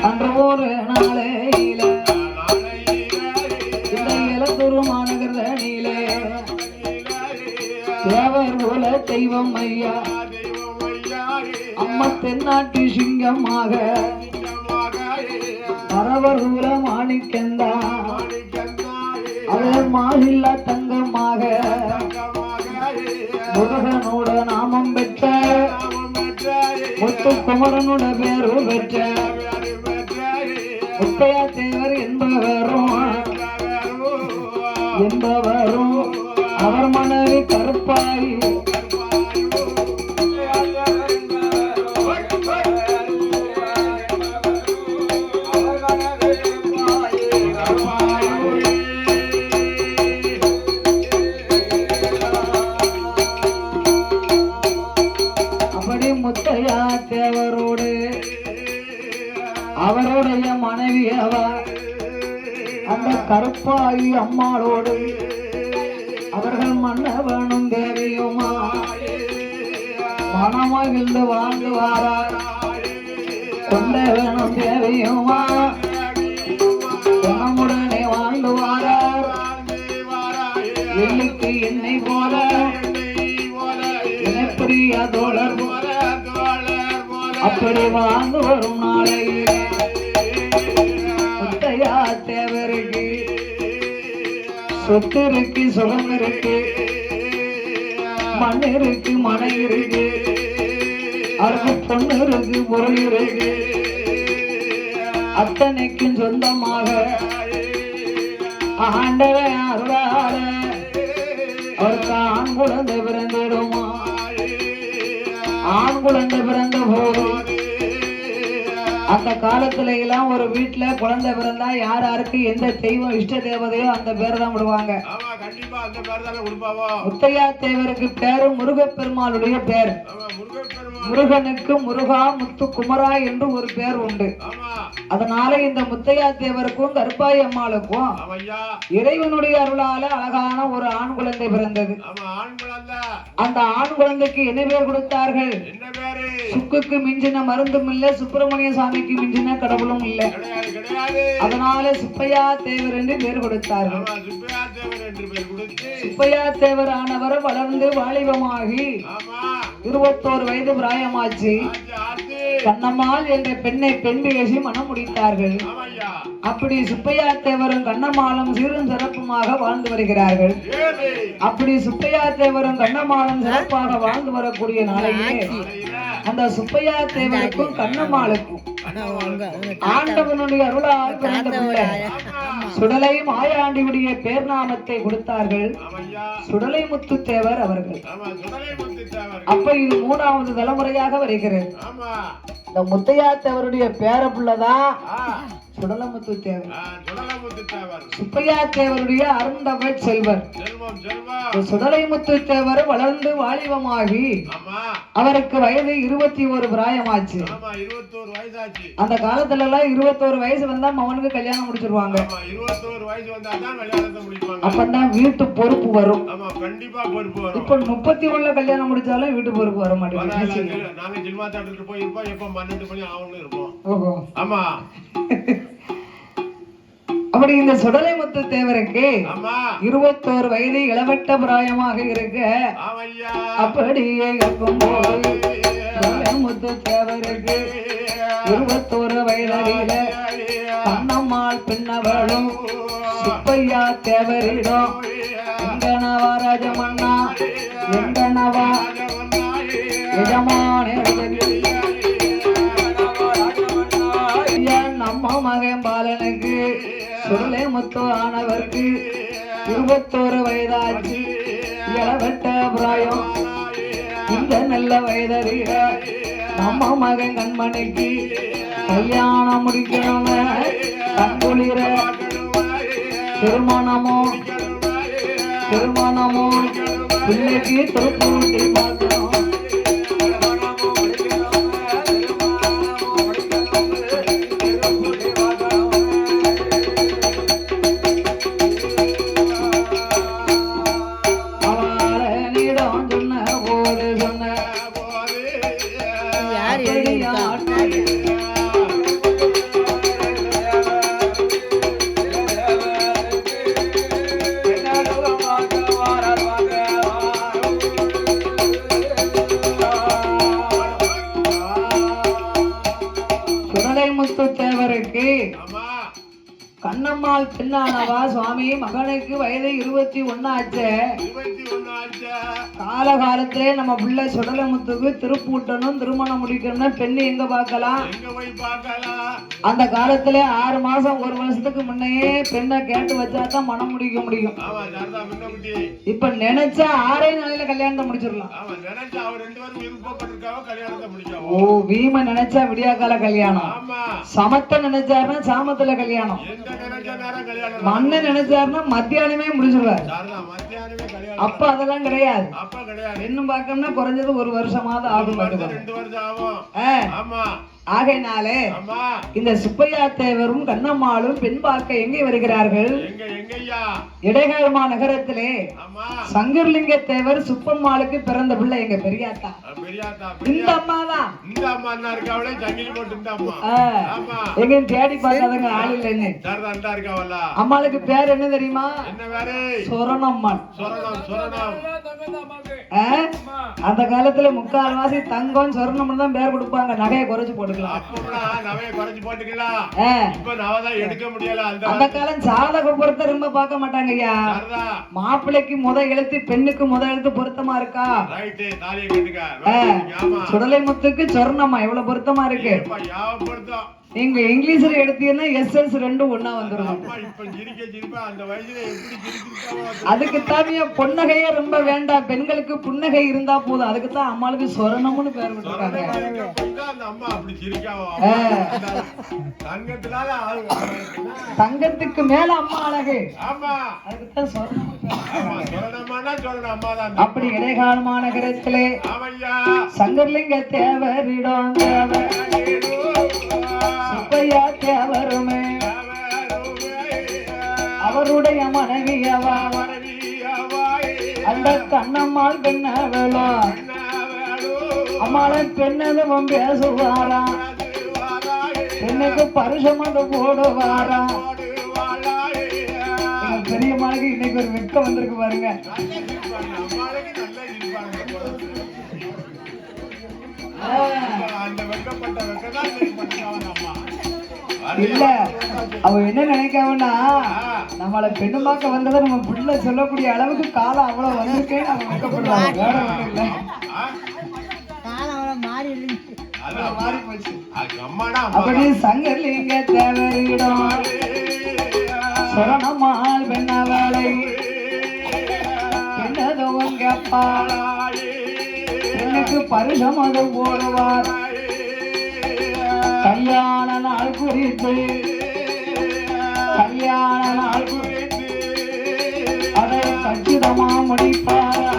அன்று ஒரு நாளையில இந்த இளத்தூர் மாநகரனிலே தேவர் போல தெய்வம் ஐயா அம்மா தென்னாட்டு சிங்கமாக பரவர் குல மாணிக்கந்தா அவர் மாசில்லா தங்கமாக முருகனோட நாமம் பெற்ற முத்து குமரனோட பேரு பெற்ற முத்தையா தேவர் என்பவரும் அவர் மனைவி கருப்பாய் முத்தையா தேவரோடு அவருடைய மனைவி அந்த கருப்பாயி அம்மாளோடு அவர்கள் மன்னவனும் தேவியுமா மனமகிழ்ந்து வாழ்ந்து வாரார் கொண்டவனும் தேவியுமா குணமுடனே வாழ்ந்து வாரார் எண்ணுக்கு என்னை போல இனப்பிரியா தோழர் அப்படி வாழ்ந்து வரும் நாளையில் முத்தையா தேவருக்கு சொத்து இருக்கு சுகம் இருக்கு மண் இருக்கு மனை இருக்கு அவருக்கு பொண்ணு இருக்கு பொருள் இருக்கு அத்தனைக்கும் சொந்தமாக ஆண்டவன் அருளால அவருக்கு ஆண் குழந்தை பிறந்திடுமா ஆண் குழந்தை பிறந்த போது அந்த காலத்துல எல்லாம் ஒரு வீட்டுல குழந்தை பிறந்தா யாருக்கு எந்த தெய்வம் இஷ்ட தேவதையோ அந்த பேர் தான் விடுவாங்க. முத்தையா தேவருக்கு பேரு முருகப்பெருமாளுடைய பேர். முருகனுக்கு முருகா முத்து குமரா என்று ஒரு பேர் உண்டு. அதனால இந்த முத்தையா தேவருக்கும் கருப்பாய் அம்மாளுக்கும் இறைவனுடைய அருளால அழகான ஒரு ஆண் குழந்தை பிறந்தது. அந்த ஆண் குழந்தைக்கு என்ன பேர் கொடுத்தார்கள்? சுக்குக்கு மிஞ்சின மருந்தும் இல்ல, சுப்பிரமணிய சாமிக்கு மிஞ்சின கடவுளும் இல்ல. அதனால சுப்பையா தேவர் என்று பேர் கொடுத்தார்கள். சுப்பையா தேவர் ஆனவர் வளர்ந்து வாலிபமாகி 21 வயது பிராயமாச்சு. கண்ணம்மாள் என்ற பெண்ணை பெண் பேசி மனம் முடித்தார்கள். அப்படி சுப்பையா தேவரும் கண்ணம்மாளும் சீரும் சிறப்புமாக வாழ்ந்து வருகிறார்கள். அப்படி சுப்பையா தேவரும் கண்ணம்மாளும் சிறப்பாக வாழ்ந்து வரக்கூடிய நாளையே அந்த சுப்பையா தேவருக்கும் கண்ணம்மாளுக்கும் ஆண்டவனுடைய அருளால் பிறந்த பிள்ளை சுடலை மாயாண்டியுடைய பேர் நாமத்தை கொடுத்தார்கள். சுடலை முத்து தேவர் அவர்கள். அப்ப இது 3வது தலைமுறையாக வருகிறது. இந்த முத்தையா தேவருடைய பேர பிள்ளைதான் சுடலமுத்து தேவர். சுப்பையா தேவருடைய அருந்தமிழ் செல்வர். சுடலைமுத்து தேவர் வளர்ந்து வாலிபமாகி அவருக்கு வயது 21 பிராயமாச்சு. அந்த காலத்துல எல்லாம் 21 வயசு வந்தா மகனுக்கு கல்யாணம் முடிச்சிருவாங்க. அப்பதான் வீட்டு பொறுப்பு வரும். இப்ப 31 கல்யாணம் முடிச்சாலும் வீட்டு பொறுப்பு வர மாட்டேங்குது. அப்படி இந்த சுடலை முத்து தேவருக்கு 21 வயது இளவட்ட பிராயமாக இருக்க அப்படியே முத்து தேவருக்கு 21 வயதில கண்ணம்மாள் பின்னவளும் சுப்பையா தேவரிடம் எங்கனவா ராஜமன்னா எங்கனவா எஜமான நம்ம மகன் பாலனுக்கு சுடலை முத்து ஆனவருக்கு 21 வயதாச்சு. இளவட்ட பிராயம் இந்த நல்ல வயதறிய நம்ம மகன் கண்மணிக்கு கல்யாணம் முடிக்கணும். கண்குளிர திருமணமோ பிள்ளைக்கு தொட்டு பார்க்கணும். சுடலைமுத்து தேவருக்கு கண்ணம்மாள் பெண்ணானவா சுவாமி மகனுக்கு வயது 21 ஆச்சு. காலகாலத்திலே நம்ம பிள்ளை சுடலைமுத்துக்கு திருப்பூட்டணும் திருமணம் முடிக்கணும்னா பெண்ணு எங்க பார்க்கலாம்? அந்த காலத்திலே 6 மாசம் 1 வருஷத்துக்கு முன்னையே பெண்ணை கேட்டு வச்சாதான் மனம் முடிக்க முடியும். இப்ப நினைச்சா 6 நாளையில கல்யாணத்தை முடிச்சிடலாம். ஓ வீம நினைச்சா விடியாக்கால கல்யாணம், சமத்த நினைச்சாருன்னா சாமத்துல கல்யாணம், மண்ண நினைச்சாருன்னா மத்தியானமே முடிச்சிருவார். அப்ப அதெல்லாம் கிடையாது. இன்னும் பார்க்கணும்னா குறைஞ்சது 1 வருஷமாவது ஆகும். ஆகையினாலே இந்த சுப்பையா தேவரும் கண்ணம்மாளும் பெண் பார்க்க எங்கே வருகிறார்கள்? இடைகாலமா நகரத்திலே சங்கர்லிங்க தேவர் சுப்பம்மாளுக்கு பிறந்த பிள்ளை எங்க பெரியாத்தா. இந்த அம்மா தான். எங்க தேடி பார்க்காதங்க ஆள் இல்லைன்னு. அம்மாளுக்கு பேர் என்ன தெரியுமா? சொரணம்மாள். அந்த காலத்துல 3/4 தங்கம் சொர்ணம் தான் பேர் கொடுப்பாங்க. நகையை குறைச்சு போட்டுக்கலாம். அந்த காலம் ஜாதக பொருத்த ரொம்ப பார்க்க மாட்டாங்க ஐயா. மாப்பிள்ளைக்கு எழுத்து பெண்ணுக்கு எழுத்து பொருத்தமா இருக்கா? சுடலைமுத்துக்கு சொர்ணமா எவ்வளவு பொருத்தமா இருக்கு? நீங்க இங்கிலீஷ்ல எடுத்தீங்கன்னா SS 2 ஒண்ணா வந்துரும். அதுக்கு தாமிய பொன்னகையே ரொம்ப வேண்டாம், பெண்களுக்கு புன்னகை இருந்தா போதும். அதுக்கு தான் அம்மாளுக்கு சொரணம்னு பேர் விட்டுருக்காங்க. தங்கத்துக்கு மேல அம்மா அழகு, அதுக்குதான் சொரணம். அப்படி இடைக்காலமா நகரத்திலே சங்கர்லிங்க தேவரிடம் சுப்பையா தேவருமே அவருடைய மனைவியவா அந்த கண்ணம்மாள் பெண்ணவளோ அம்மாளை பெண்ணதும் பேசுவாரா, பெண்ணுக்கு பரிசம் வந்து போடுவாரா. பெரியம்மாளுக்கு இன்னைக்கு ஒரு வெட்கம் வந்திருக்கு பாருங்க. இல்ல அவ என்ன நினைக்காவன்னா நம்மள பெண்ணு பார்க்க வந்ததை நம்ம பிள்ளை சொல்லக்கூடிய அளவுக்கு காலம் அவ்வளவு வந்திருக்கேன்னு அவங்க வெட்கப்படுறாங்க. வேற ஒண்ணும் இல்ல, மாறி போச்சு. அப்படி சங்கர்லிங்க தேவரிடம் சொரணம்மாள் பெண்ணவளை என்னதோ உங்க பெண்ணுக்கு பரிசம் அது போடுவார். கல்யாண நாள் குறித்து அதை கச்சிதமா முடிப்பாரா.